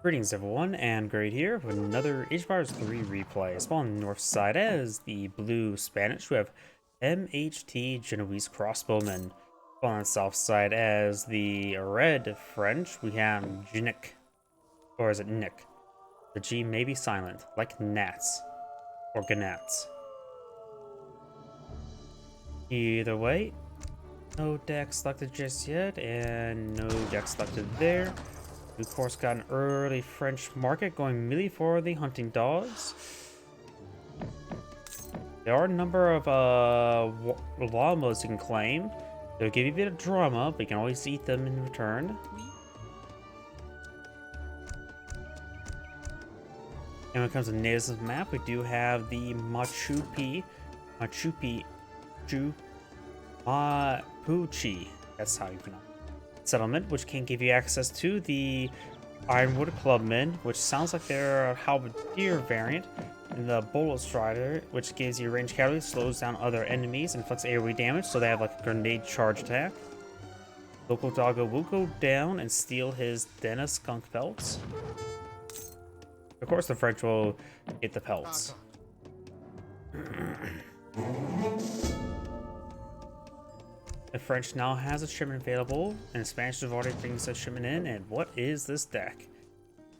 Greetings everyone, and Great here with another Age of Empires 3 replay. Spawn on the north side as the blue Spanish, we have MHT Genoese Crossbowman. Spawn on the south side as the red French, we have gnik, or is it nick? The G may be silent, like gnats, or gnats. Either way, no deck selected just yet, and no deck selected there. We, of course, got an early French market going merely for the hunting dogs. There are a number of llamas you can claim. They'll give you a bit of drama, but you can always eat them in return. And when it comes to natives map, we do have the Mapuche. That's how you pronounce it. Settlement, which can give you access to the Ironwood Clubmen, which sounds like they're a halberdier variant, and the Bullet Strider, which gives you range cavalry, slows down other enemies, and inflicts AoE damage, so they have like a grenade charge attack. Local Doggo will go down and steal his Dennis skunk pelts. Of course, the French will get the pelts. The French now has a shipment available, and the Spanish have already bringing such shipment in. And what is this deck?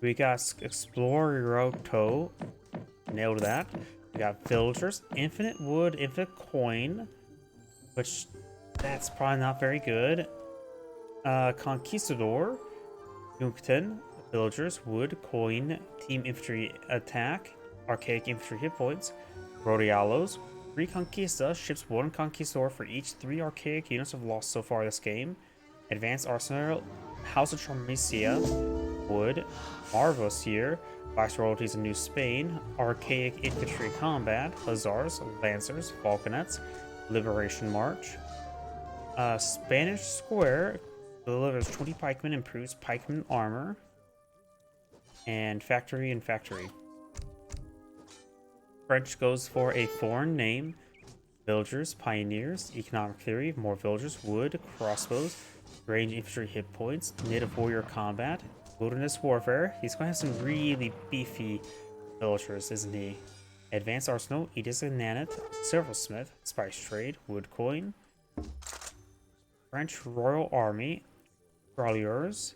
We got Exploroto, nailed that. We got Villagers, Infinite Wood, Infinite Coin, which that's probably not very good. Conquistador, Yunkton, Villagers, Wood, Coin, Team Infantry Attack, Archaic Infantry Hit Points, Rodialos, 3 Conquista, ships 1 Conquistador for each 3 archaic units have lost so far this game. Advanced Arsenal, House of Charmesia, Wood, Marvos here, Vice Royalties in New Spain, Archaic Infantry Combat, Hussars, Lancers, Falconets, Liberation March. Spanish Square delivers 20 pikemen, improves pikeman armor, and factory and factory. French goes for a foreign name, Villagers, Pioneers, Economic Theory, more Villagers, Wood, Crossbows, Range Infantry Hit Points, Native Warrior Combat, Wilderness Warfare. He's going to have some really beefy Villagers, isn't he? Advanced Arsenal, Edis and Nanit, Silversmith, Spice Trade, Wood Coin, French Royal Army, Trawlers,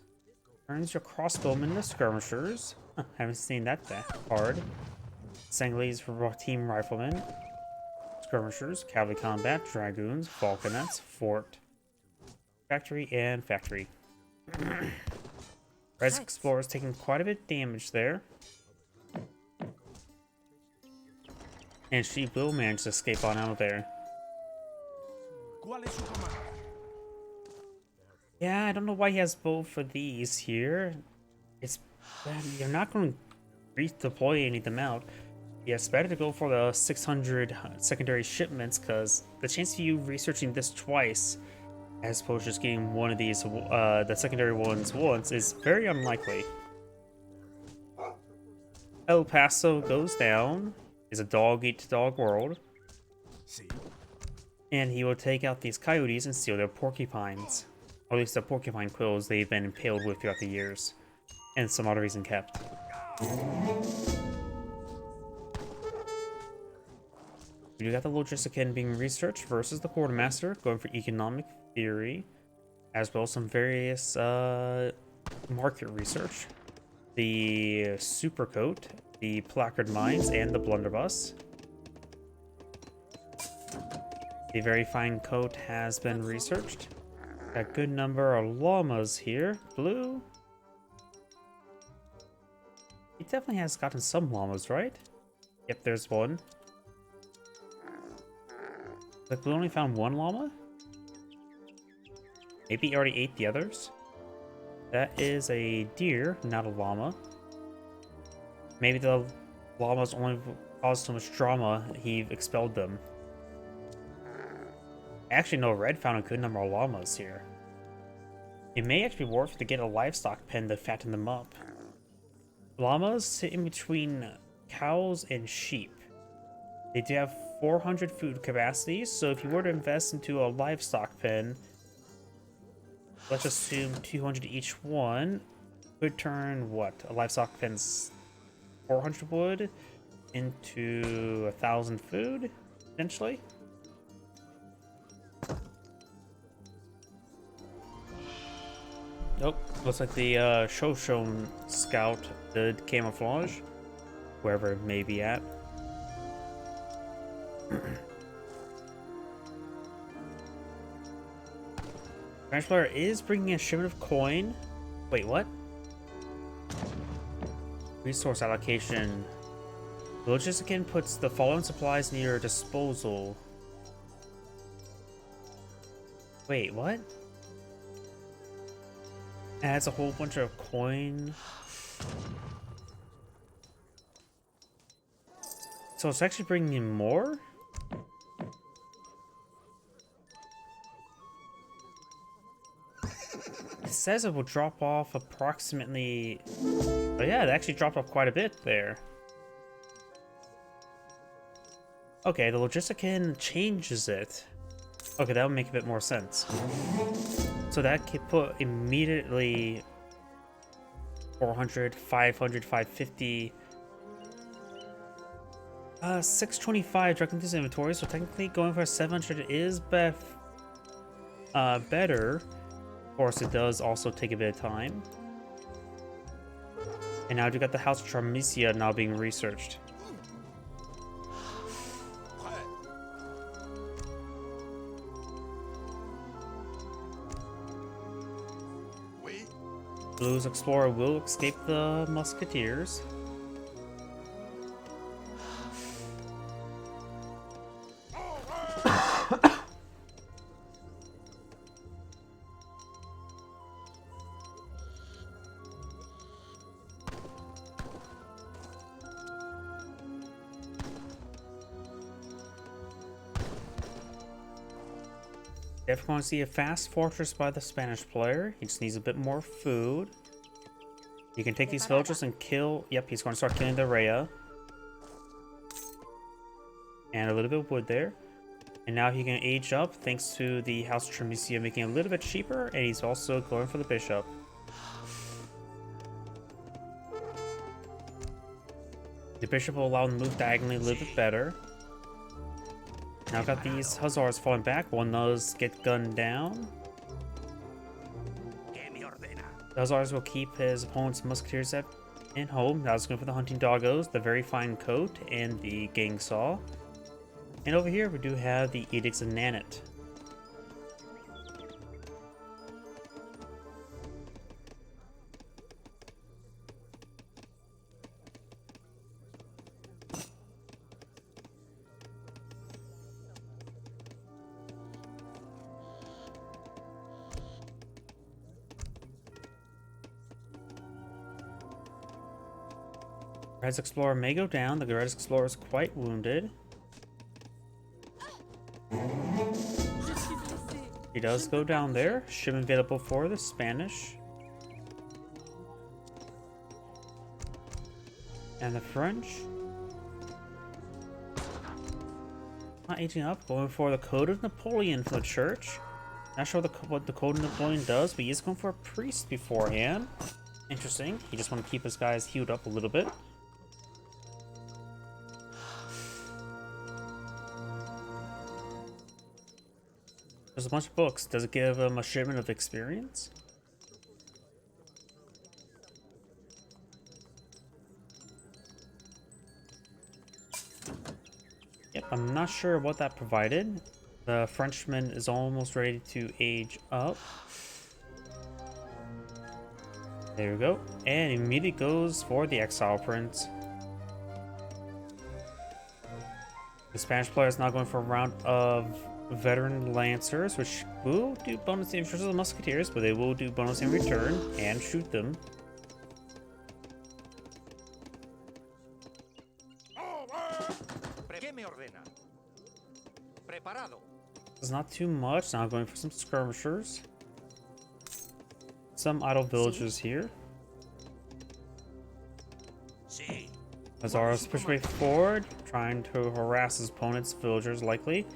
turns your Crossbowmen into Skirmishers. Haven't seen that card. Sangleys for Team Riflemen, Skirmishers, Cavalry Combat, Dragoons, Falconets, Fort, Factory, and Factory. Res Explorer's taking quite a bit of damage there. And she will manage to escape on out of there. Yeah, I don't know why he has both of these here. You're not going to redeploy any of them out. Yeah, it's better to go for the 600 secondary shipments, because the chance of you researching this twice, as opposed to just getting one of these, the secondary ones once, is very unlikely. El Paso goes down. Is a dog-eat-dog world. And he will take out these coyotes and steal their porcupines. Or at least the porcupine quills they've been impaled with throughout the years. And some other reason kept. You got the Logistician being researched versus the Quartermaster, going for economic theory, as well as some various market research. The Supercoat, the Placard Mines, and the Blunderbuss. The Very Fine Coat has been researched. Got a good number of llamas here. Blue. He definitely has gotten some llamas, right? Yep, there's one. Like, we only found 1 llama? Maybe he already ate the others? That is a deer, not a llama. Maybe the llamas only caused so much drama, he expelled them. Actually, no, Red found a good number of llamas here. It may actually be worth to get a livestock pen to fatten them up. Llamas sit in between cows and sheep. They do have 400 food capacity, so if you were to invest into a livestock pen, let's assume 200 each one, could turn what? A livestock fence 400 wood into 1,000 food, potentially. Nope. Looks like the Shoshone scout did camouflage, wherever it may be at. Spanish player is bringing a shipment of coin. Wait, what? Resource allocation. Logistican puts the following supplies near your disposal. Wait, what? Adds a whole bunch of coin. So it's actually bringing in more? It says it will drop off approximately... Oh yeah, it actually dropped off quite a bit there. Okay, the Logistican changes it. Okay, that would make a bit more sense. So that could put immediately 400, 500, 550... 625 directly into his inventory, so technically going for 700 is better. Of course, it does also take a bit of time. And now you got the House of Charmisia now being researched. Blue's explorer will escape the musketeers. Definitely want to see a fast fortress by the Spanish player. He just needs a bit more food. You can take these villagers and kill... Yep, he's going to start killing the Rhea. And a little bit of wood there. And now he can age up thanks to the House of Tremisia making it a little bit cheaper. And he's also going for the bishop. The bishop will allow him to move diagonally a little bit better. Now I've got these hussars falling back. One does get gunned down. The hussars will keep his opponent's musketeers in home. Now it's going for the hunting doggos, the very fine coat, and the gang saw. And over here we do have the edicts of Nanit. Red's Explorer may go down. The Red's Explorer is quite wounded. He does go down there. Shipment available for the Spanish. And the French. Not aging up. Going for the Code of Napoleon for the Church. Not sure what the Code of Napoleon does, but he is going for a priest beforehand. Interesting. He just want to keep his guys healed up a little bit. There's a bunch of books. Does it give him a shipment of experience? Yep, I'm not sure what that provided. The Frenchman is almost ready to age up. There we go. And immediately goes for the Exile Prince. The Spanish player is now going for a round of veteran lancers, which will do bonus damage versus the musketeers, but they will do bonus in return and shoot them. It's not too much. Now going for some skirmishers. Some idle villagers here. Azara's pushed way forward, trying to harass his opponent's villagers likely.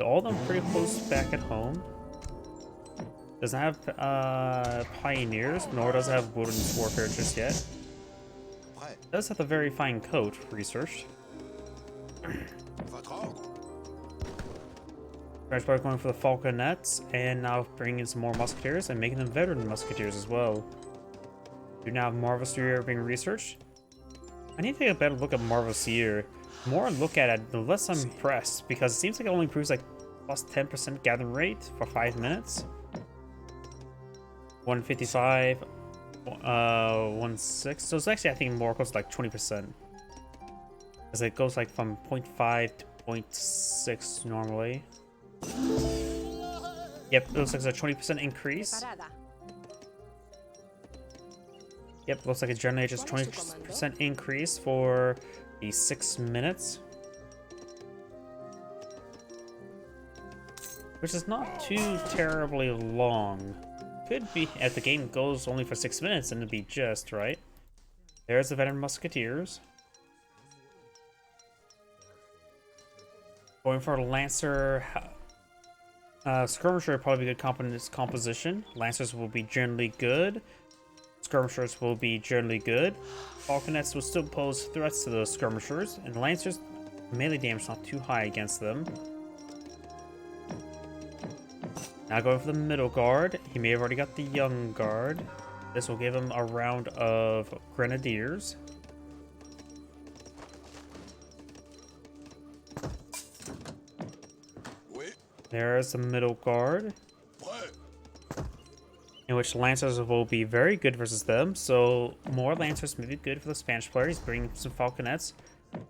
All of them pretty close back at home. Doesn't have pioneers, nor does it have wilderness warfare just yet. It does have the very fine coat researched. French by going for the falconets, and now bringing in some more musketeers and making them veteran musketeers as well. Do now have Marvel being researched. I need to take a better look at Marvel Seer. The more I look at it, the less I'm impressed, because it seems like it only improves like plus 10% gathering rate for 5 minutes. 155, 16. So it's actually, I think, more close to like 20%. As it goes like from 0.5 to 0.6 normally. Yep, it looks like it's a 20% increase. Yep, looks like it's generally just 20% increase for the 6 minutes. Which is not too terribly long. Could be, if the game goes only for 6 minutes, then it'd be just right. There's the veteran musketeers. Going for a Lancer. Skirmisher would probably be a good composition. Lancers will be generally good. Skirmishers will be generally good. Falconets will still pose threats to the skirmishers, and Lancers melee damage not too high against them. Now going for the middle guard. He may have already got the young guard. This will give him a round of grenadiers. There's the middle guard, in which Lancers will be very good versus them. So more Lancers may be good for the Spanish players. Bring some Falconets,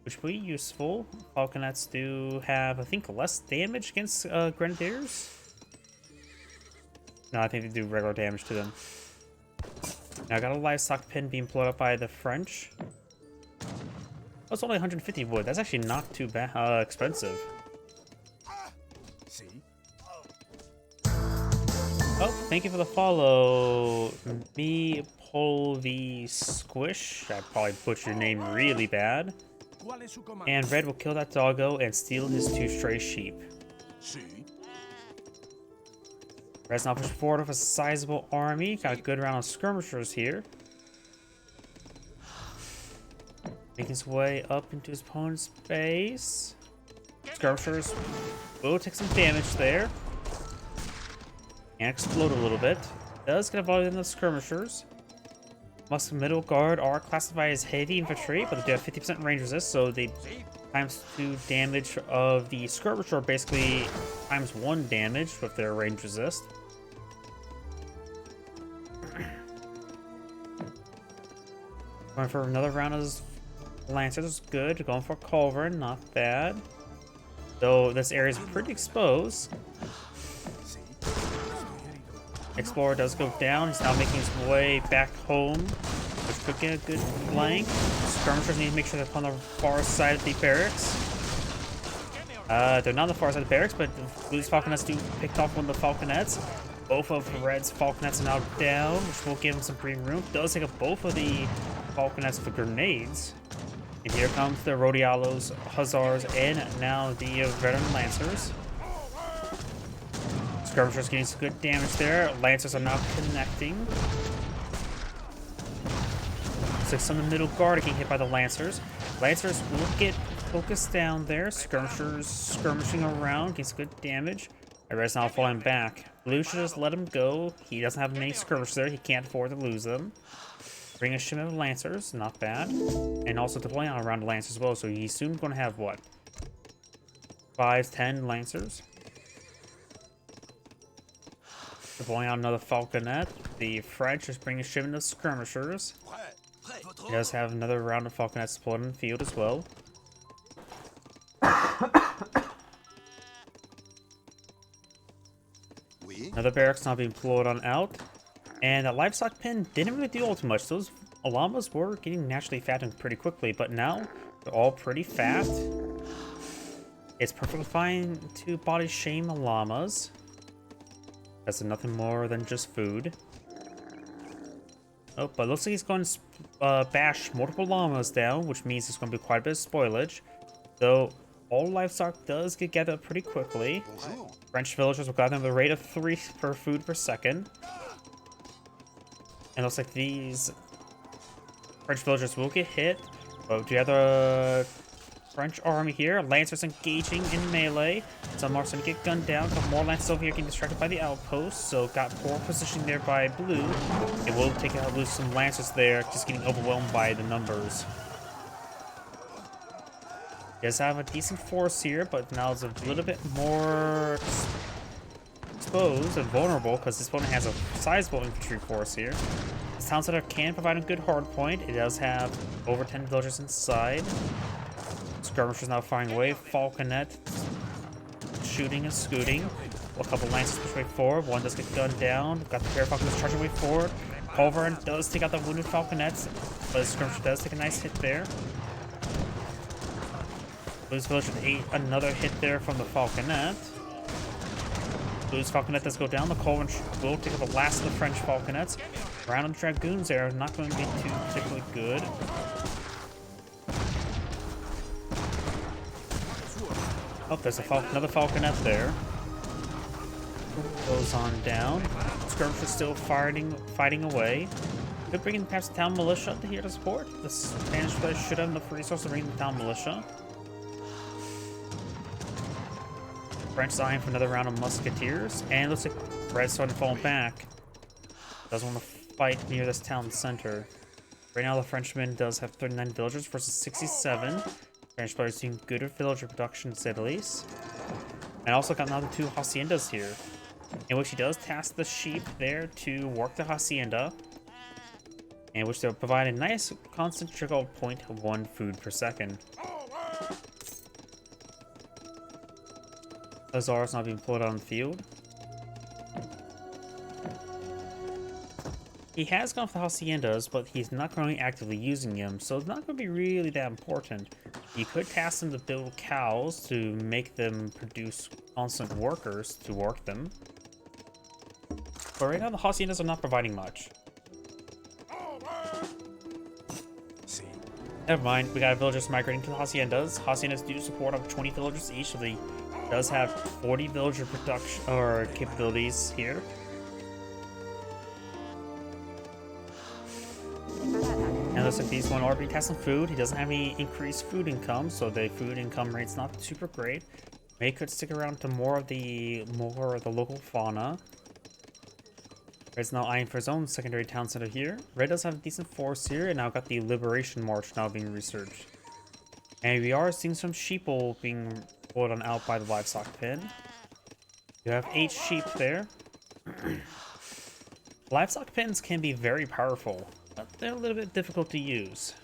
which will be useful. Falconets do have, I think, less damage against Grenadiers. No, I think they do regular damage to them. Now I got a livestock pin being blown up by the French. Oh, it's only 150 wood. That's actually not too bad, expensive. Oh, thank you for the follow. Me Polvi Squish. I probably butchered your name really bad. And Red will kill that doggo and steal his 2 stray sheep. Red's now pushed forward with a sizable army. Got a good round of skirmishers here. Making his way up into his opponent's base. Skirmishers will take some damage there. And explode a little bit. Does get involved in the skirmishers. Middle guard are classified as heavy infantry, but they do have 50% range resist, so they times 2 damage of the skirmisher, basically times 1 damage with their range resist. Going for another round of Lancers, good. Going for Culverin, not bad. Though this area is pretty exposed. Explorer does go down. He's now making his way back home, which could get a good flank. Skirmishers need to make sure they're on the far side of the barracks. They're not on the far side of the barracks, but Blue's Falconets do pick off one of the Falconets. Both of Red's Falconets are now down, which will give him some breathing room. Does take up both of the Falconets for grenades. And here comes the Rodialos, Hussars, and now the veteran Lancers. Skirmishers getting some good damage there. Lancers are now connecting. Looks like some of the middle guard are getting hit by the Lancers. Lancers will get focused down there. Skirmishers skirmishing around, getting some good damage. Red's now falling back. Blue should just let him go. He doesn't have many skirmishers there. He can't afford to lose them. Bring a shipment of Lancers, not bad. And also deploying on around Lancers as well, so he's soon going to have what? 5, 10 Lancers. Deploying out another Falconet. The French is bringing a shipment of skirmishers. He does have another round of Falconets deployed in the field as well. Another barracks now being deployed on out. And that livestock pen didn't really do all too much. Those llamas were getting naturally fattened pretty quickly, but now they're all pretty fat. It's perfectly fine to body shame llamas. That's nothing more than just food. Oh, but it looks like he's going to bash multiple llamas down, which means there's going to be quite a bit of spoilage. Though, All livestock does get gathered pretty quickly. French villagers will gather at the rate of 3 per food per second. And it looks like these French villagers will get hit. But you have the French army here. Lancers engaging in melee. Some are starting to get gunned down. A couple more Lancers over here getting distracted by the outpost. So got poor position there by Blue. It will take out lose some Lancers there, just getting overwhelmed by the numbers. Does have a decent force here, but now it's a little bit more exposed and vulnerable because this opponent has a sizable infantry force here. This town center can provide a good hard point. It does have over 10 villagers inside. Skirmishers now firing away. Falconet shooting and scooting. A couple Lancers push way forward. One does get gunned down. Got the pair Falconets charging way forward. Culverin does take out the wounded Falconets, but the Skirmisher does take a nice hit there. Blue's Villager ate another hit there from the Falconet. Blue's Falconet does go down. The Culverin will take out the last of the French Falconets. Round of Dragoons there, not going to be too particularly good. Oh, there's another Falconet there. Goes on down. Skirmishers still fighting away. Could bring in perhaps the town militia here to support. The Spanish players should have enough resources to bring in the town militia. French eyeing for another round of musketeers, and it looks like Red's starting to fall back. Doesn't want to fight near this town center. Right now, the Frenchman does have 39 villagers versus 67. French players doing good with villager production, to say the least. And also got another 2 haciendas here, in which he does task the sheep there to work the hacienda, in which they'll provide a nice constant trickle of 0.1 food per second. Lazar's not being pulled on the field. He has gone for the haciendas, but he's not currently actively using them, so it's not going to be really that important. You could task them to build cows to make them produce constant workers to work them. But right now, the haciendas are not providing much. Never mind, we got villagers migrating to the haciendas. Haciendas do support up to 20 villagers each, so they does have 40 villager production or capabilities here. And looks like these one already has some food. He doesn't have any increased food income, so the food income rate's not super great. May could stick around to more of the local fauna. Red's now eyeing for his own secondary town center here. Red does have a decent force here, and now got the Liberation March now being researched. And we are seeing some sheeple being pulled on out by the livestock pen. You have 8 sheep there. Livestock pens can be very powerful, but they're a little bit difficult to use.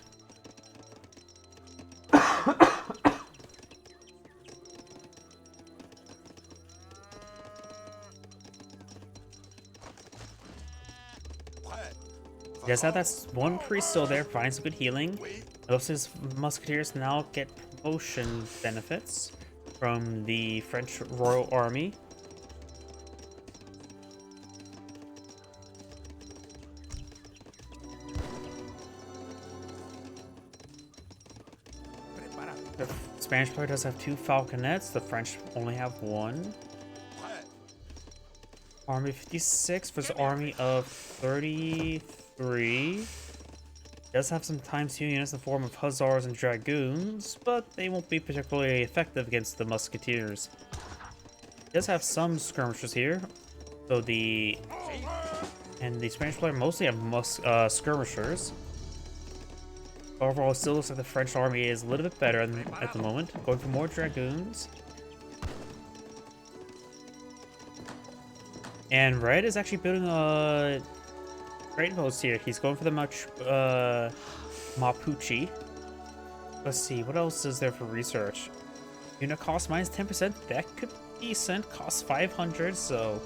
He does have that one priest still there, providing some good healing. Those his musketeers now get promotion benefits from the French Royal Army. The Spanish player does have 2 falconets. The French only have 1. Army 56 versus army of 33. Does have some times 2 units in the form of hussars and dragoons, but they won't be particularly effective against the musketeers. Does have some skirmishers here, so the Spanish player mostly have skirmishers. Overall, it still looks like the French army is a little bit better at the moment. Going for more dragoons. And Red is actually building a great post here. He's going for the Mapuche. Let's see, what else is there for research? Unit cost minus 10%. That could be decent. Costs 500, so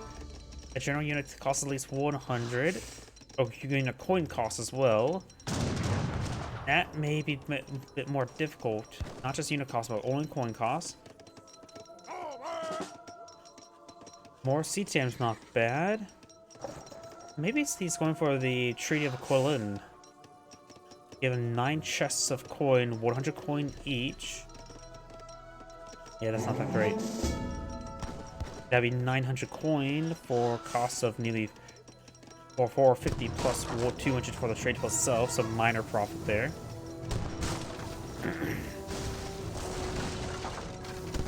a general unit costs at least 100. Oh, you're getting a coin cost as well. That may be a bit more difficult. Not just unit cost, but only coin cost. More CTM's not bad. Maybe he's going for the Treaty of Aquilin. Given 9 chests of coin, 100 coin each. Yeah, that's not that great. That'd be 900 coin for cost of nearly 450 plus 200 for the trade itself, so minor profit there.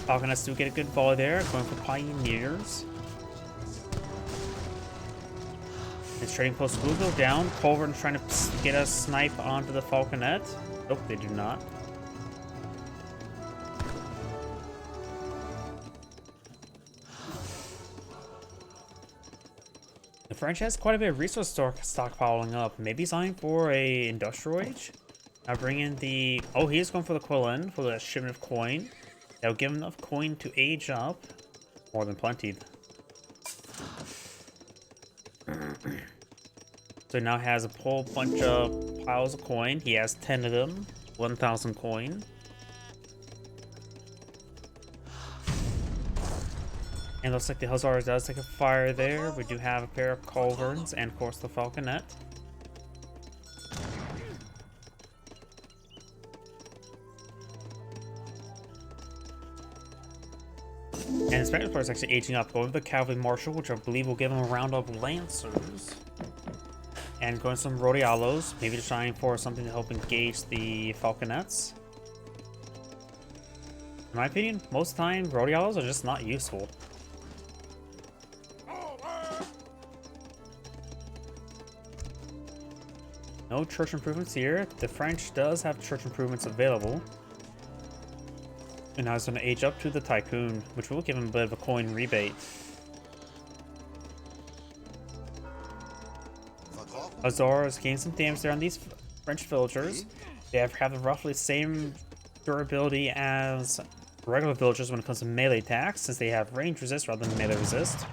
Falconets do get a good volley there, going for Pioneers. His trading post will go down. Culverin's trying to get a snipe onto the Falconet. Nope, they do not. The French has quite a bit of resource stockpiling up. Maybe signing for a industrial age. Now bring in the... Oh, he is going for the Quillen for the shipment of coin. That'll give him enough coin to age up. More than plenty. So now has a whole bunch of piles of coin. He has 10 of them. 1,000 coin. And looks like the Hussars does take a fire there. We do have a pair of Culverins and of course the Falconet. And the Spanish player is actually aging up, going with the Cavalry Marshal, which I believe will give him a round of Lancers. And going some Rodialos, maybe trying for something to help engage the Falconets. In my opinion, most of the time, Rodialos are just not useful. No church improvements here. The French does have church improvements available. And now it's going to age up to the Tycoon, which will give him a bit of a coin rebate. Azores gain some damage there on these French villagers. They have the roughly same durability as regular villagers when it comes to melee attacks, since they have range resist rather than melee resist.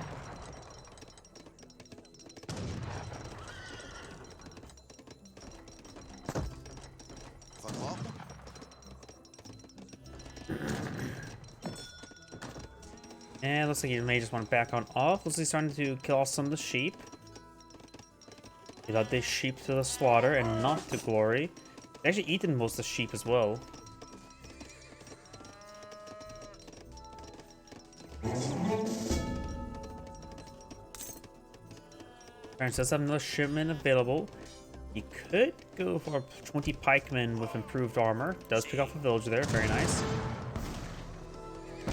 And looks like he may just want to back on off. Looks like he's starting to kill off some of the sheep. He led the sheep to the slaughter and not to glory. They actually eaten most of the sheep as well. France does have another shipment available. He could go for 20 pikemen with improved armor. Does pick off a villager there, very nice.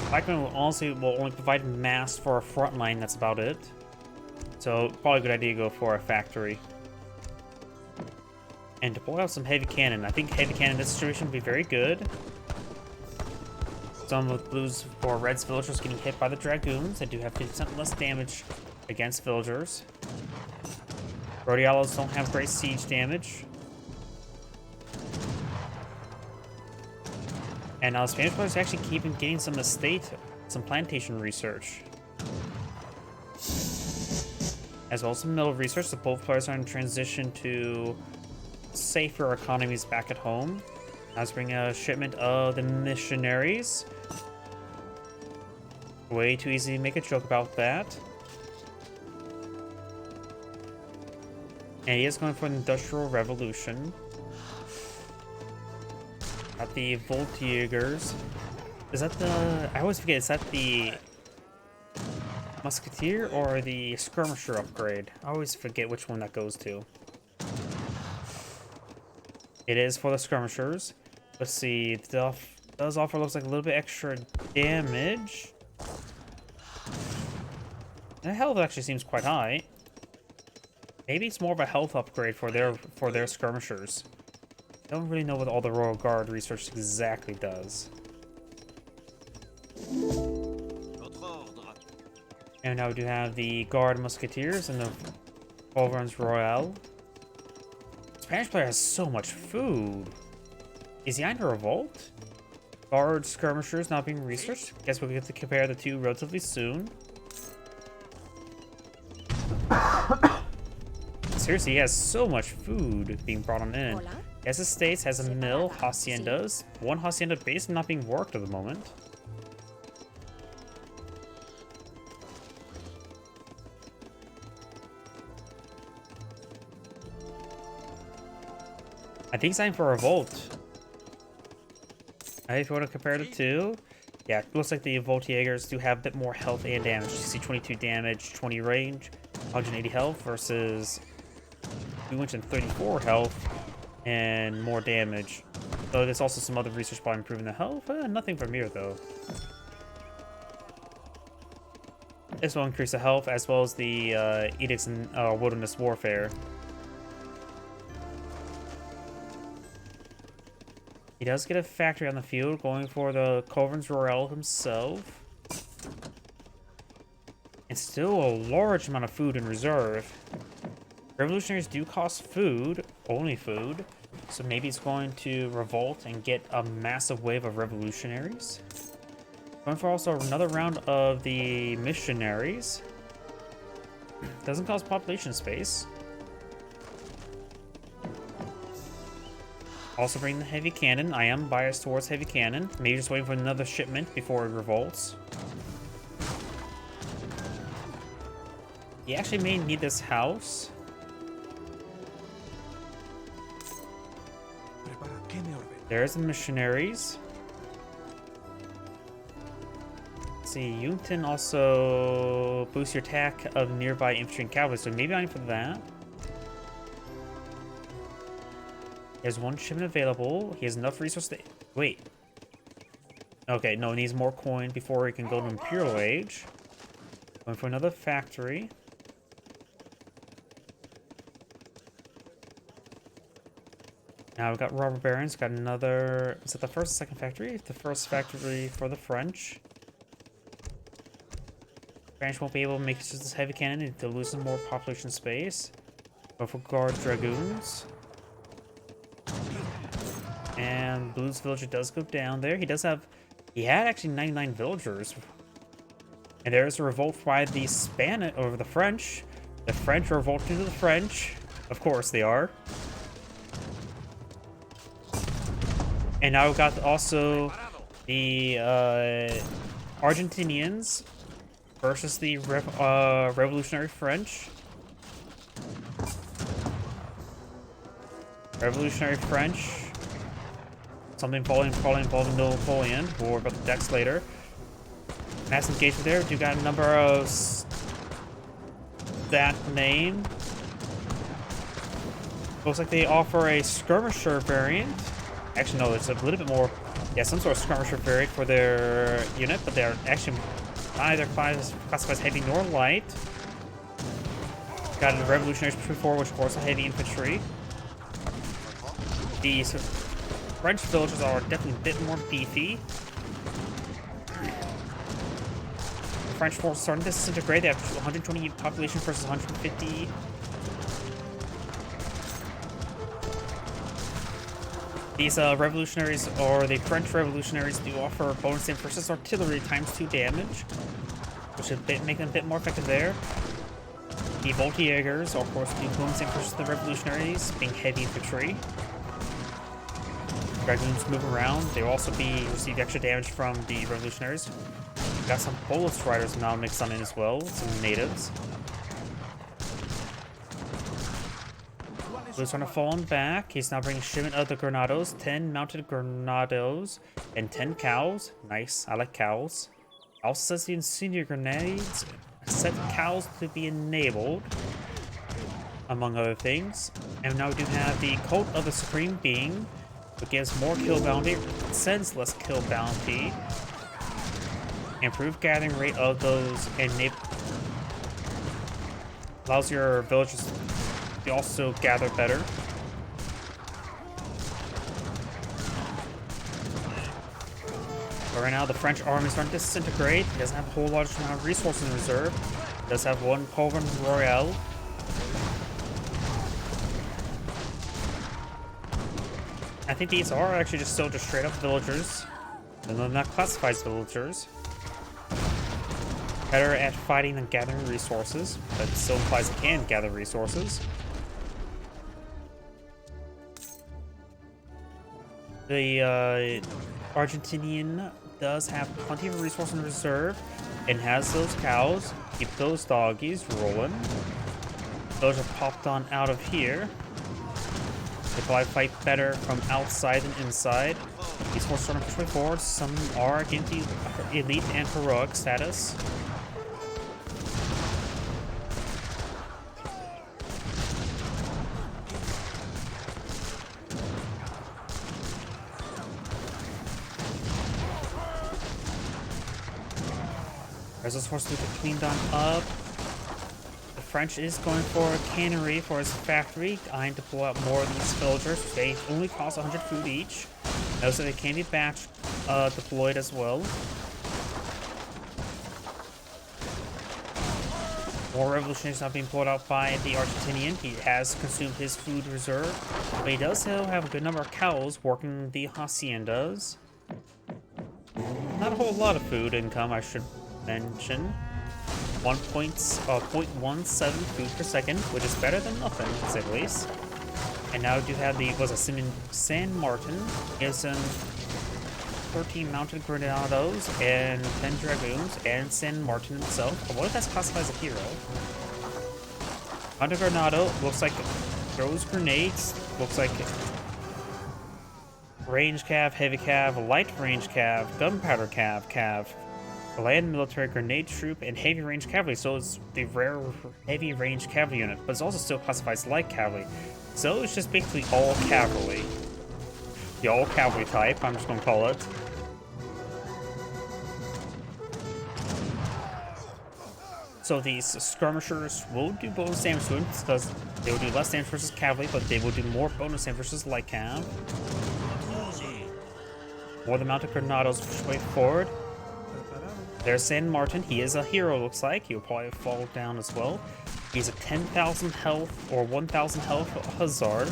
Pikemen will only provide mass for a front line, that's about it. So probably a good idea to go for a factory. And deploy out some heavy cannon. I think heavy cannon in this situation would be very good. Some with blues or reds villagers getting hit by the dragoons. They do have 50% less damage against villagers. Rodialos don't have great siege damage. And now the Spanish players actually keep getting some estate, some plantation research. As well as some middle research, so both players are in transition to safer economies back at home. Now let's bring a shipment of the missionaries. Way too easy to make a joke about that. And he is going for an industrial revolution. Got the Voltigeurs. Is that the... I always forget, is that the Musketeer or the Skirmisher upgrade? I always forget which one that goes to. It is for the Skirmishers. Let's see, it does offer, looks like a little bit extra damage. The health actually seems quite high. Maybe it's more of a health upgrade for their Skirmishers. I don't really know what all the Royal Guard research exactly does. And now we do have the Guard Musketeers and the Culverins Royale. Spanish player has so much food. Is he under revolt? Guard Skirmishers not being researched. Guess we'll get to compare the two relatively soon. Seriously, he has so much food being brought on in. As estates has a mill, haciendas. One hacienda base not being worked at the moment. I think it's time for a revolt. If you want to compare the two, Yeah, it looks like the Voltigers do have a bit more health and damage. You see 22 damage, 20 range, 180 health versus 234 health and more damage. So there's also some other research by improving the health. Nothing from here though. This will increase the health as well as the edicts in wilderness warfare. He does get a factory on the field, going for the Coven's Royale himself. And still a large amount of food in reserve. Revolutionaries do cost food, only food. So maybe it's going to revolt and get a massive wave of revolutionaries. Going for also another round of the missionaries. Doesn't cost population space. Also bring the heavy cannon. I am biased towards heavy cannon. Maybe just waiting for another shipment before it revolts. He actually may need this house. There's the missionaries. Let's see, Yungton also boosts your attack of nearby infantry and cavalry, so maybe I'm for that. There's one shipment available. He has enough resources to... Wait. Okay, no, he needs more coin before he can go to Imperial Age. Going for another factory. Now we've got robber barons. Got another... Is it the first or second factory? The first factory for the French. French won't be able to make just this heavy cannon. They'll lose some more population space. Go for guard dragoons. And Blue's villager does go down there. He does have... He had actually 99 villagers. And there's a revolt by the Spanish... Over the French. The French are revolting to the French. Of course they are. And now we've got also the Argentinians versus the Revolutionary French. Revolutionary French. Something probably involving Napoleon. We'll worry about the decks later. Mass engagement there. Do got a number of that name. Looks like they offer a skirmisher variant. Actually, no, it's a little bit more. Yeah, some sort of skirmisher variant for their unit, but they're actually neither classified as heavy nor light. Got the Revolutionaries Pre-4, which of course are heavy infantry. These French villagers are definitely a bit more beefy. The French force starting to disintegrate. They have 120 population versus 150. These revolutionaries, or the French revolutionaries, do offer bonus damage versus artillery ×2 damage, which should make them a bit more effective there. The Voltigers, of course, do bonus damage versus the revolutionaries, being heavy infantry. Dragoons move around. They will also receive extra damage from the revolutionaries. Got some Polish riders now mixed on in as well, some natives. Blue's trying to fall back. He's now bringing a shipment of the Granados, 10 mounted Granados, and 10 cows. Nice, I like cows. Also says the Incendiary Grenades set cows to be enabled, among other things. And now we do have the Cult of the Supreme Being, which gives more kill bounty, sends less kill bounty, improved gathering rate of those, and allows your villagers to also gather better. But right now the French army is starting to disintegrate. He doesn't have a whole large amount of resources in reserve. He does have one Coven Royale. I think these are actually just still just straight up villagers. And they're not classified as villagers. Better at fighting than gathering resources, but it still implies they can gather resources. The Argentinian does have plenty of resources in reserve and has those cows. Keep those doggies rolling. Those are popped on out of here. They probably fight better from outside than inside. These forces are push way forward. Some are getting the elite and heroic status. As those forces get cleaned on up. The French is going for a cannery for his factory, eyeing to pull out more of these villagers. They only cost 100 food each. Notice that they can be batch deployed as well. More revolutionaries not being pulled out by the Argentinian. He has consumed his food reserve, but he does still have a good number of cows working the haciendas. Not a whole lot of food income, I should mention. 0.17 food per second, which is better than nothing, to say the least. And now we do have the, San Martin. He has 13 mounted granados and 10 dragoons, and San Martin himself. I wonder if that's classified as a hero. Mounted granado looks like throws grenades, looks like range cav, heavy cav, light range cav, gunpowder cav, land military grenade troop, and heavy range cavalry. So it's the rare heavy range cavalry unit, but it's also still classified as light cavalry. So it's just basically all cavalry. The all cavalry type, I'm just gonna call it. So these skirmishers will do bonus damage to him because they will do less damage versus cavalry, but they will do more bonus damage versus light cav. More the mounted granados push way forward. There's San Martin. He is a hero, looks like. He'll probably fall down as well. He's a 10,000 health or 1,000 health Hazard.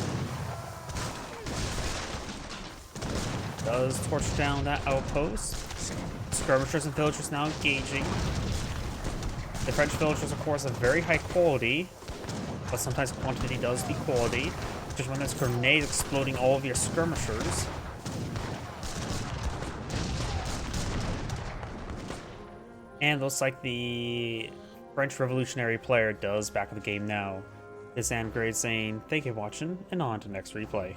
Does torch down that outpost. Skirmishers and villagers now engaging. The French villagers, of course, are very high quality, but sometimes quantity does beat quality. Just when there's grenades exploding all of your skirmishers. And looks like the French revolutionary player does back of the game now. This is Andgrade saying thank you for watching, and on to next replay.